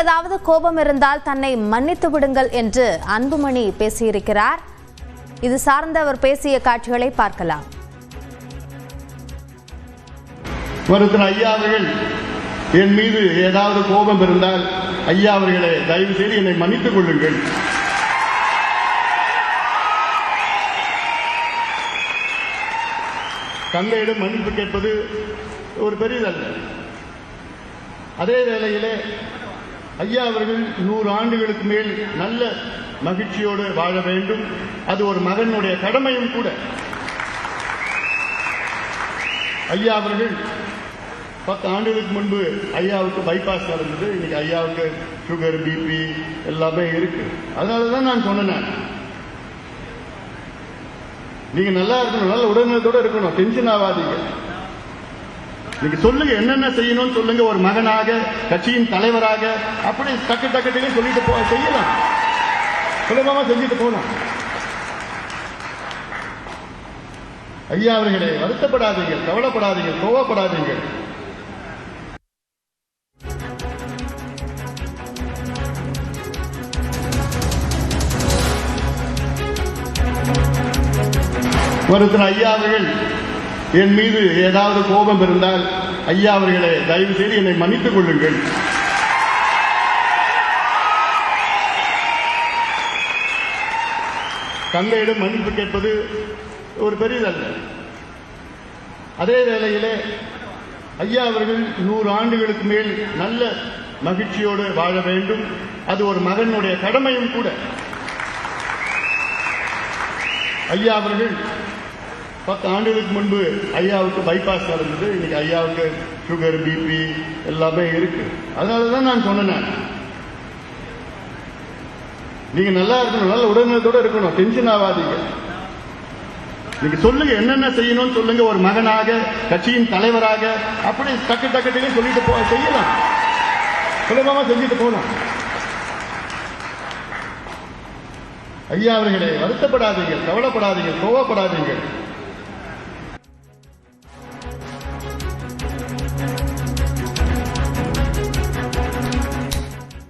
ஏதாவது கோபம் இருந்தால் தன்னை மன்னித்து விடுங்கள் என்று அன்புமணி பேசியிருக்கிறார். இது சார்ந்த அவர் பேசிய காட்சிகளை பார்க்கலாம். ஐயா அவர்கள் என் மீது ஏதாவது கோபம் இருந்தால் ஐயா அவர்களே தயவு செய்து என்னை மன்னித்துக் கொள்ளுங்கள். தந்தையிடம் மன்னிப்பு கேட்பது ஒரு பெரியதல்ல. அதே வேளையிலே ஐயா அவர்கள் 100 ஆண்டுகளுக்கு மேல் நல்ல மகிழ்ச்சியோடு வாழ வேண்டும். அது ஒரு மகனுடைய கடமையும் கூட. ஐயா அவர்கள் 10 ஆண்டுகளுக்கு முன்பு ஐயாவுக்கு பைபாஸ் நடந்தது. இன்னைக்கு ஐயாவுக்கு சுகர், பிபி எல்லாமே இருக்கு. அதனாலதான் நான் சொன்னேன், நீங்க நல்லா இருக்கணும், நல்ல உடல்நலத்தோட இருக்கணும், டென்ஷன் ஆகாதீங்க. நீங்க சொல்லுங்க, என்னென்ன செய்யணும் சொல்லுங்க. ஒரு மகனாக, கட்சியின் தலைவராக அப்படி டக்கு டக்கு சொல்லிட்டு செய்யலாம், சுலபமா செஞ்சுட்டு போகலாம். ஐயா அவர்களே, வருத்தப்படாதீங்க, கவலைப்படாதீங்க, கோவப்படாதீங்க. ஐயா அவர்கள் என் மீது ஏதாவது கோபம் இருந்தால் ஐயா அவர்களே தயவு செய்து என்னை மன்னித்துக் கொள்ளுங்கள். தந்தையிடம் மன்னிப்பு கேட்பது ஒரு பெரியதல்ல. அதே வேளையிலே ஐயா அவர்கள் 100 ஆண்டுகளுக்கு மேல் நல்ல மகிழ்ச்சியோடு வாழ வேண்டும். அது ஒரு மகனுடைய கடமையும் கூட. ஐயா அவர்கள் 10 ஆண்டுகளுக்கு முன்பு ஐயாவுக்கு பைபாஸ் நடந்தது. இன்னைக்கு ஐயாவுக்கு சுகர், பிபி எல்லாமே இருக்கு. அதனாலதான் நான் சொன்னேன், நீங்க நல்லா இருக்கணும், நல்ல உடல்நலத்தோட இருக்கணும், டென்ஷன் ஆகாதீங்க. நீங்க சொல்லுங்க, என்னென்ன செய்யணும் சொல்லுங்க. ஒரு மகனாக, கட்சியின் தலைவராக அப்படி டக்கு டக்கு சொல்லிட்டு செய்யலாம், சுலபமா செஞ்சுட்டு போகலாம். ஐயா அவர்களே, வருத்தப்படாதீங்க, கவலைப்படாதீங்க, கோவப்படாதீங்க.